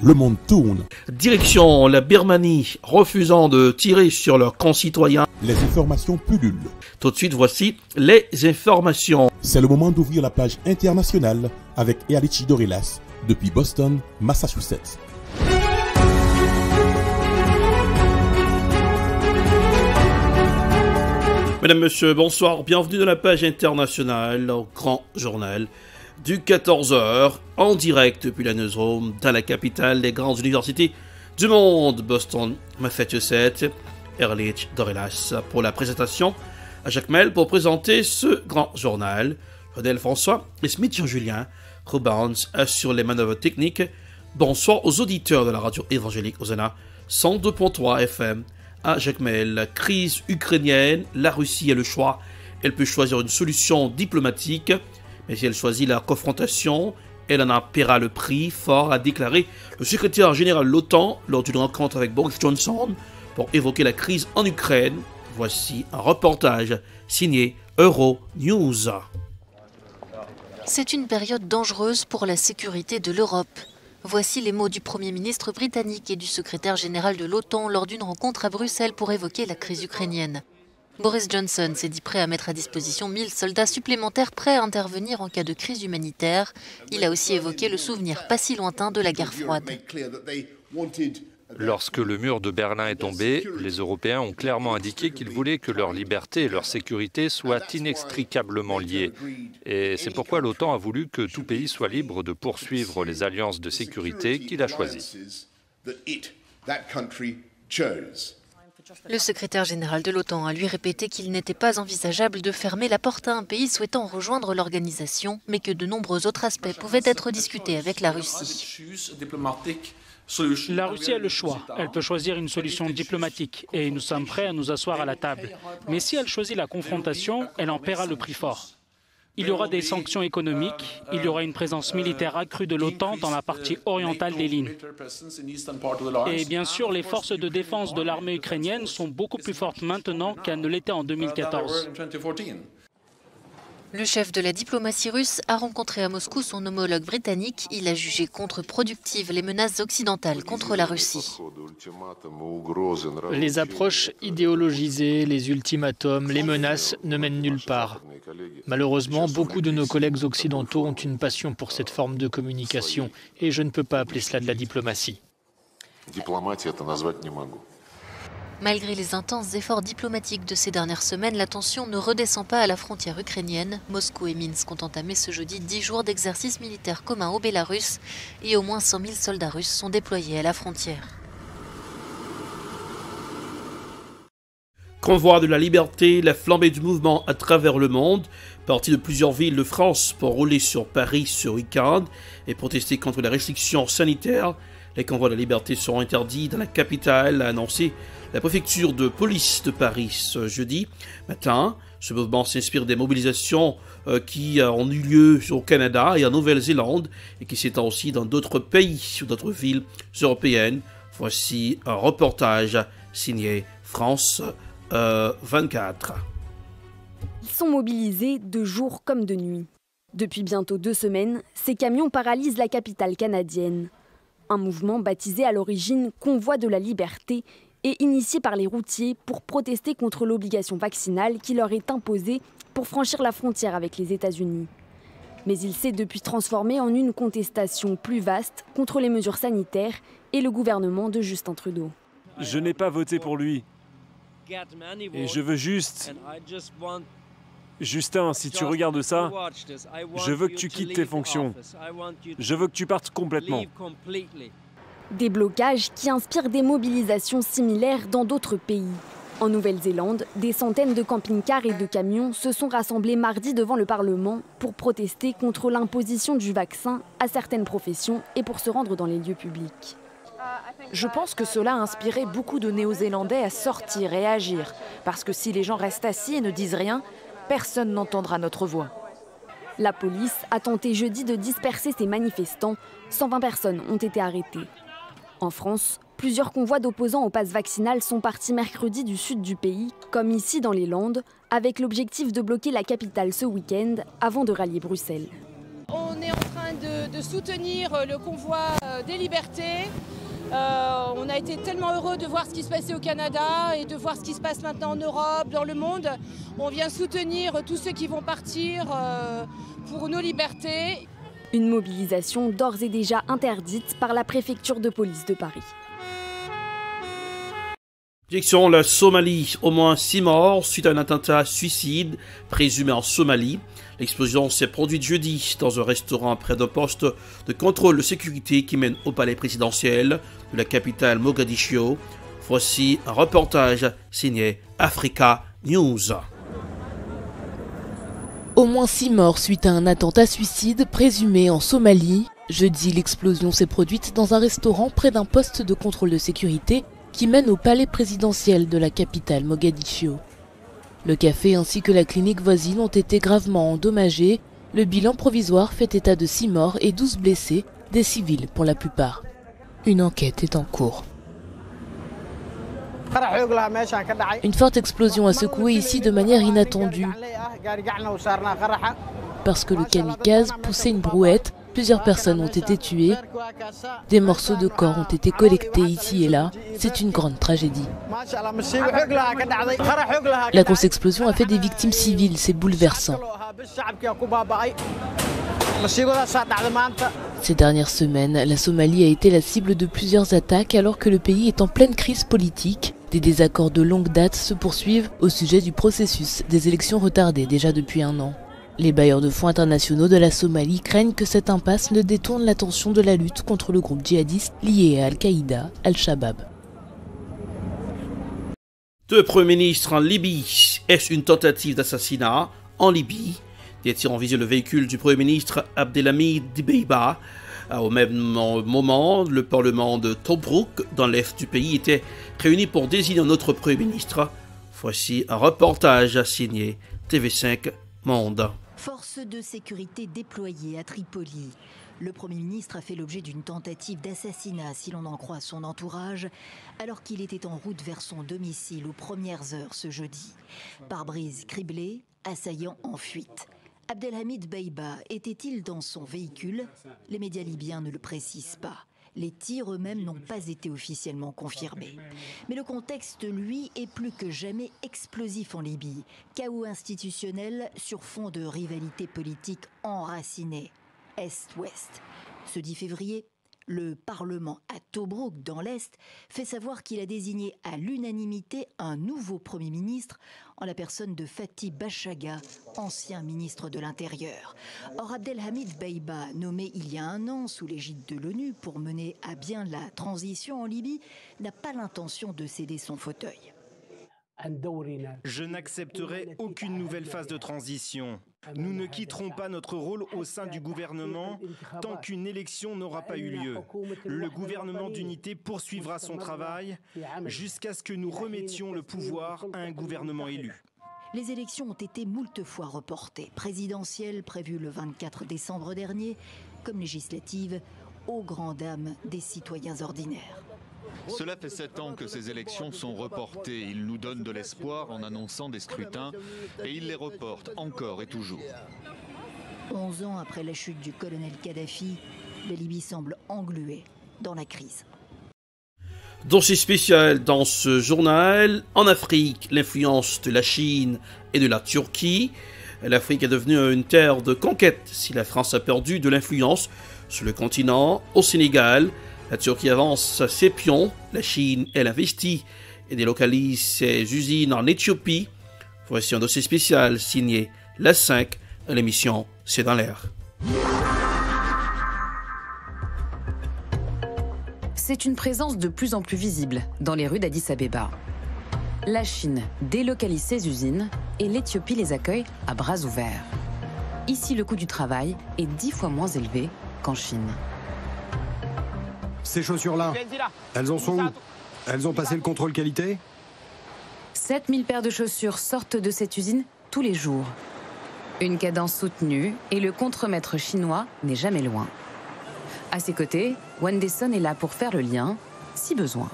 le monde tourne. Direction la Birmanie, refusant de tirer sur leurs concitoyens. Les informations pullulent. Tout de suite, voici les informations. C'est le moment d'ouvrir la page internationale avec Erlich Dorelas depuis Boston, Massachusetts. Mesdames, Messieurs, bonsoir. Bienvenue dans la page internationale, au grand journal du 14h, en direct depuis la newsroom, dans la capitale des grandes universités du monde, Boston, Massachusetts. Erlich Dorelas pour la présentation, à Jacques Mel pour présenter ce grand journal. Fidèle François et Smith Jean-Julien Rubans assure les manœuvres techniques. Bonsoir aux auditeurs de la radio évangélique Hosanna 102.3 FM. À Jacques Mel, crise ukrainienne, la Russie a le choix. Elle peut choisir une solution diplomatique, mais si elle choisit la confrontation, elle en paiera le prix fort, a déclaré le secrétaire général de l'OTAN lors d'une rencontre avec Boris Johnson pour évoquer la crise en Ukraine. Voici un reportage signé Euronews. C'est une période dangereuse pour la sécurité de l'Europe. Voici les mots du Premier ministre britannique et du secrétaire général de l'OTAN lors d'une rencontre à Bruxelles pour évoquer la crise ukrainienne. Boris Johnson s'est dit prêt à mettre à disposition 1000 soldats supplémentaires prêts à intervenir en cas de crise humanitaire. Il a aussi évoqué le souvenir pas si lointain de la guerre froide. Lorsque le mur de Berlin est tombé, les Européens ont clairement indiqué qu'ils voulaient que leur liberté et leur sécurité soient inextricablement liées. Et c'est pourquoi l'OTAN a voulu que tout pays soit libre de poursuivre les alliances de sécurité qu'il a choisies. Le secrétaire général de l'OTAN a lui répété qu'il n'était pas envisageable de fermer la porte à un pays souhaitant rejoindre l'organisation, mais que de nombreux autres aspects pouvaient être discutés avec la Russie. La Russie a le choix. Elle peut choisir une solution diplomatique et nous sommes prêts à nous asseoir à la table. Mais si elle choisit la confrontation, elle en paiera le prix fort. Il y aura des sanctions économiques, il y aura une présence militaire accrue de l'OTAN dans la partie orientale des lignes. Et bien sûr, les forces de défense de l'armée ukrainienne sont beaucoup plus fortes maintenant qu'elles ne l'étaient en 2014. Le chef de la diplomatie russe a rencontré à Moscou son homologue britannique. Il a jugé contre-productives les menaces occidentales contre la Russie. Les approches idéologisées, les ultimatums, les menaces ne mènent nulle part. Malheureusement, beaucoup de nos collègues occidentaux ont une passion pour cette forme de communication et je ne peux pas appeler cela de la diplomatie. Malgré les intenses efforts diplomatiques de ces dernières semaines, la tension ne redescend pas à la frontière ukrainienne. Moscou et Minsk ont entamé ce jeudi 10 jours d'exercice militaire commun au Bélarus et au moins 100 000 soldats russes sont déployés à la frontière. Convoi de la liberté, la flambée du mouvement à travers le monde, parti de plusieurs villes de France pour rouler sur Paris ce week-end et protester contre les restrictions sanitaires. Les convois de la liberté seront interdits dans la capitale, a annoncé la préfecture de police de Paris ce jeudi matin. Ce mouvement s'inspire des mobilisations qui ont eu lieu au Canada et en Nouvelle-Zélande et qui s'étend aussi dans d'autres pays ou d'autres villes européennes. Voici un reportage signé France 24. Ils sont mobilisés de jour comme de nuit. Depuis bientôt 2 semaines, ces camions paralysent la capitale canadienne. Un mouvement baptisé à l'origine Convoi de la liberté et initié par les routiers pour protester contre l'obligation vaccinale qui leur est imposée pour franchir la frontière avec les États-Unis. Mais il s'est depuis transformé en une contestation plus vaste contre les mesures sanitaires et le gouvernement de Justin Trudeau. Je n'ai pas voté pour lui. Et je veux juste... Justin, si tu regardes ça, je veux que tu quittes tes fonctions. Je veux que tu partes complètement. Des blocages qui inspirent des mobilisations similaires dans d'autres pays. En Nouvelle-Zélande, des centaines de camping-cars et de camions se sont rassemblés mardi devant le Parlement pour protester contre l'imposition du vaccin à certaines professions et pour se rendre dans les lieux publics. Je pense que cela a inspiré beaucoup de Néo-Zélandais à sortir et à agir. Parce que si les gens restent assis et ne disent rien, personne n'entendra notre voix. La police a tenté jeudi de disperser ces manifestants. 120 personnes ont été arrêtées. En France, plusieurs convois d'opposants au pass vaccinal sont partis mercredi du sud du pays, comme ici dans les Landes, avec l'objectif de bloquer la capitale ce week-end avant de rallier Bruxelles. On est en train train de soutenir le convoi des libertés. On a été tellement heureux de voir ce qui se passait au Canada et de voir ce qui se passe maintenant en Europe, dans le monde. On vient soutenir tous ceux qui vont partir pour nos libertés. Une mobilisation d'ores et déjà interdite par la préfecture de police de Paris. Direction la Somalie, au moins 6 morts suite à un attentat suicide présumé en Somalie. L'explosion s'est produite jeudi dans un restaurant près d'un poste de contrôle de sécurité qui mène au palais présidentiel de la capitale Mogadiscio. Voici un reportage signé Africa News. Au moins 6 morts suite à un attentat suicide présumé en Somalie. Jeudi, l'explosion s'est produite dans un restaurant près d'un poste de contrôle de sécurité qui mène au palais présidentiel de la capitale Mogadiscio. Le café ainsi que la clinique voisine ont été gravement endommagés. Le bilan provisoire fait état de 6 morts et 12 blessés, des civils pour la plupart. Une enquête est en cours. Une forte explosion a secoué ici de manière inattendue. Parce que le kamikaze poussait une brouette, plusieurs personnes ont été tuées. Des morceaux de corps ont été collectés ici et là. C'est une grande tragédie. La grosse explosion a fait des victimes civiles, c'est bouleversant. Ces dernières semaines, la Somalie a été la cible de plusieurs attaques alors que le pays est en pleine crise politique. Des désaccords de longue date se poursuivent au sujet du processus des élections retardées déjà depuis 1 an. Les bailleurs de fonds internationaux de la Somalie craignent que cette impasse ne détourne l'attention de la lutte contre le groupe djihadiste lié à Al-Qaïda, Al-Shabaab. 2 premiers ministres en Libye. Est-ce une tentative d'assassinat en Libye? Des tirs ont visé le véhicule du Premier ministre Abdelhamid Dbeibah. Au même moment, le Parlement de Tobrouk, dans l'est du pays, était réuni pour désigner un autre Premier ministre. Voici un reportage signé TV5 Monde. Forces de sécurité déployées à Tripoli. Le Premier ministre a fait l'objet d'une tentative d'assassinat, si l'on en croit son entourage, alors qu'il était en route vers son domicile aux premières heures ce jeudi. Pare-brise criblé, assaillant en fuite. Abdelhamid Dbeibah était-il dans son véhicule? Les médias libyens ne le précisent pas. Les tirs eux-mêmes n'ont pas été officiellement confirmés. Mais le contexte, lui, est plus que jamais explosif en Libye. Chaos institutionnel sur fond de rivalité politique enracinée. Est-Ouest. Ce 10 février, le Parlement à Tobrouk, dans l'Est, fait savoir qu'il a désigné à l'unanimité un nouveau Premier ministre en la personne de Fathi Bachaga, ancien ministre de l'Intérieur. Or, Abdelhamid Dbeibah, nommé il y a 1 an sous l'égide de l'ONU pour mener à bien la transition en Libye, n'a pas l'intention de céder son fauteuil. Je n'accepterai aucune nouvelle phase de transition. Nous ne quitterons pas notre rôle au sein du gouvernement tant qu'une élection n'aura pas eu lieu. Le gouvernement d'unité poursuivra son travail jusqu'à ce que nous remettions le pouvoir à un gouvernement élu. Les élections ont été moult fois reportées. Présidentielles prévues le 24 décembre dernier, comme législatives, aux grandes dames des citoyens ordinaires. Cela fait 7 ans que ces élections sont reportées. Ils nous donnent de l'espoir en annonçant des scrutins et ils les reportent encore et toujours. 11 ans après la chute du colonel Kadhafi, la Libye semble engluée dans la crise. Dossier spécial dans ce journal. En Afrique, l'influence de la Chine et de la Turquie. L'Afrique est devenue une terre de conquête si la France a perdu de l'influence sur le continent. Au Sénégal, la Turquie avance ses pions, la Chine, elle investit et délocalise ses usines en Éthiopie. Voici un dossier spécial signé La 5, l'émission C'est dans l'air. C'est une présence de plus en plus visible dans les rues d'Addis Abeba. La Chine délocalise ses usines et l'Éthiopie les accueille à bras ouverts. Ici, le coût du travail est 10 fois moins élevé qu'en Chine. Ces chaussures-là, elles en sont où? Elles ont passé le contrôle qualité? 7000 paires de chaussures sortent de cette usine tous les jours. Une cadence soutenue et le contremaître chinois n'est jamais loin. À ses côtés, Wendeson est là pour faire le lien, si besoin.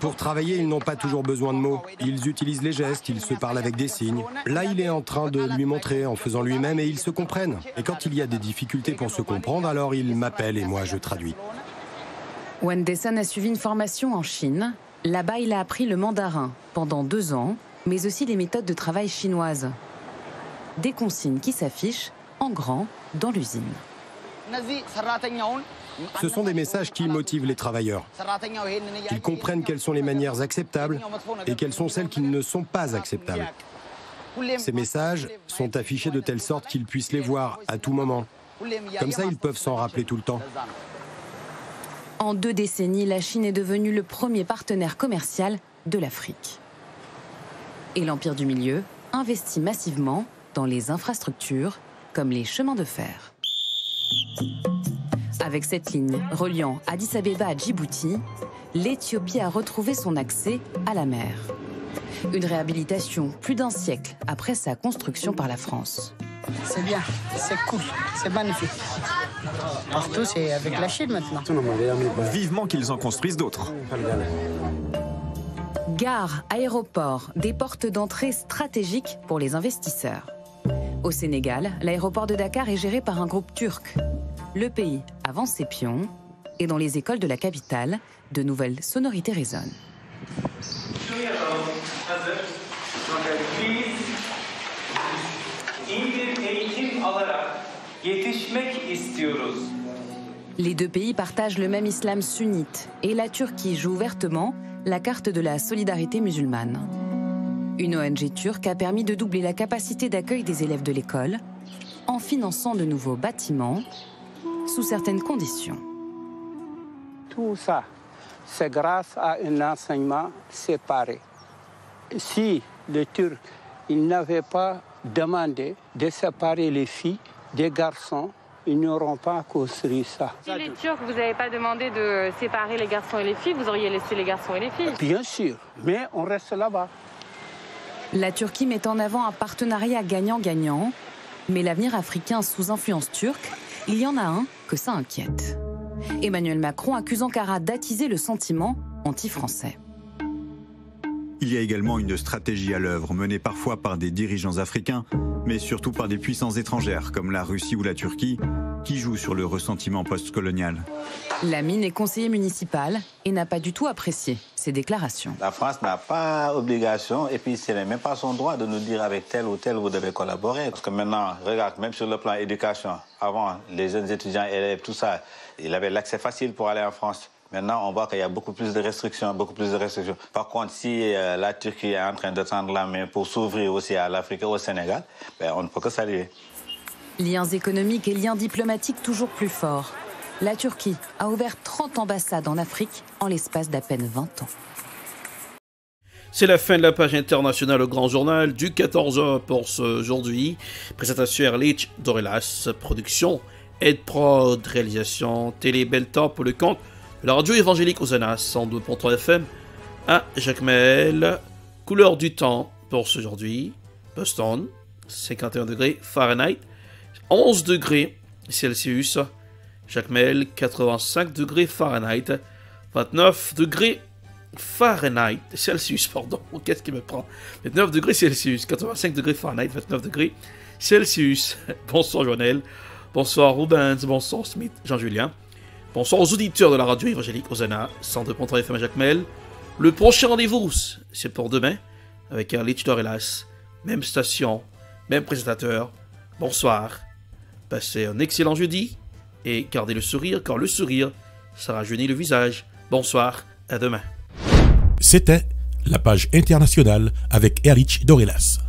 Pour travailler, ils n'ont pas toujours besoin de mots. Ils utilisent les gestes, ils se parlent avec des signes. Là, il est en train de lui montrer en faisant lui-même et ils se comprennent. Et quand il y a des difficultés pour se comprendre, alors il m'appelle et moi je traduis. Wen Desan a suivi une formation en Chine. Là-bas, il a appris le mandarin pendant 2 ans, mais aussi les méthodes de travail chinoises. Des consignes qui s'affichent en grand dans l'usine. Ce sont des messages qui motivent les travailleurs. Ils comprennent quelles sont les manières acceptables et quelles sont celles qui ne sont pas acceptables. Ces messages sont affichés de telle sorte qu'ils puissent les voir à tout moment. Comme ça, ils peuvent s'en rappeler tout le temps. En 2 décennies, la Chine est devenue le premier partenaire commercial de l'Afrique. Et l'Empire du Milieu investit massivement dans les infrastructures comme les chemins de fer. Avec cette ligne reliant Addis Abeba à Djibouti, l'Éthiopie a retrouvé son accès à la mer. Une réhabilitation plus d'1 siècle après sa construction par la France. C'est bien, c'est cool, c'est magnifique. Partout, c'est avec la Chine maintenant. Vivement qu'ils en construisent d'autres. Gares, aéroports, des portes d'entrée stratégiques pour les investisseurs. Au Sénégal, l'aéroport de Dakar est géré par un groupe turc. Le pays avance ses pions et dans les écoles de la capitale, de nouvelles sonorités résonnent. Les 2 pays partagent le même islam sunnite et la Turquie joue ouvertement la carte de la solidarité musulmane. Une ONG turque a permis de doubler la capacité d'accueil des élèves de l'école en finançant de nouveaux bâtiments sous certaines conditions. Tout ça, c'est grâce à un enseignement séparé. Si les Turcs n'avaient pas demandé de séparer les filles des garçons, ils n'auront pas construit ça. Si les Turcs, vous n'avez pas demandé de séparer les garçons et les filles, vous auriez laissé les garçons et les filles. Bien sûr, mais on reste là-bas. La Turquie met en avant un partenariat gagnant-gagnant, mais l'avenir africain sous influence turque, il y en a un que ça inquiète. Emmanuel Macron accuse Ankara d'attiser le sentiment anti-français. Il y a également une stratégie à l'œuvre, menée parfois par des dirigeants africains, mais surtout par des puissances étrangères, comme la Russie ou la Turquie, qui jouent sur le ressentiment post-colonial. Lamine est conseiller municipal et n'a pas du tout apprécié ces déclarations. La France n'a pas obligation, et puis ce n'est même pas son droit de nous dire avec tel ou tel vous devez collaborer. Parce que maintenant, regarde, même sur le plan éducation, avant, les jeunes étudiants, élèves, tout ça, ils avaient l'accès facile pour aller en France. Maintenant, on voit qu'il y a beaucoup plus de restrictions, Par contre, si la Turquie est en train de tendre la main pour s'ouvrir aussi à l'Afrique et au Sénégal, ben, on ne peut que saluer. Liens économiques et liens diplomatiques toujours plus forts. La Turquie a ouvert 30 ambassades en Afrique en l'espace d'à peine 20 ans. C'est la fin de la page internationale au Grand Journal du 14h pour aujourd'hui. Présentation Erlich Dorelas, production Edprod, réalisation Télé Belta pour le compte de la radio évangélique Hosanna 102.3 FM à Jacmel. Couleur du temps pour aujourd'hui. Boston, 51 degrés Fahrenheit, 11 degrés Celsius. Jacmel, 85 degrés Fahrenheit, 29 degrés Fahrenheit, Celsius, pardon, qu'est-ce qui me prend? 29 degrés Celsius, 85 degrés Fahrenheit, 29 degrés Celsius. Bonsoir Joannel, bonsoir Rubens, bonsoir Smith, Jean-Julien. Bonsoir aux auditeurs de la radio évangélique Hosanna, 102.3 FM à Jacmel. Le prochain rendez-vous, c'est pour demain, avec Erlich Dorelas, même station, même présentateur. Bonsoir, passez un excellent jeudi, et gardez le sourire, car le sourire, ça rajeunit le visage. Bonsoir, à demain. C'était la page internationale avec Erlich Dorelas.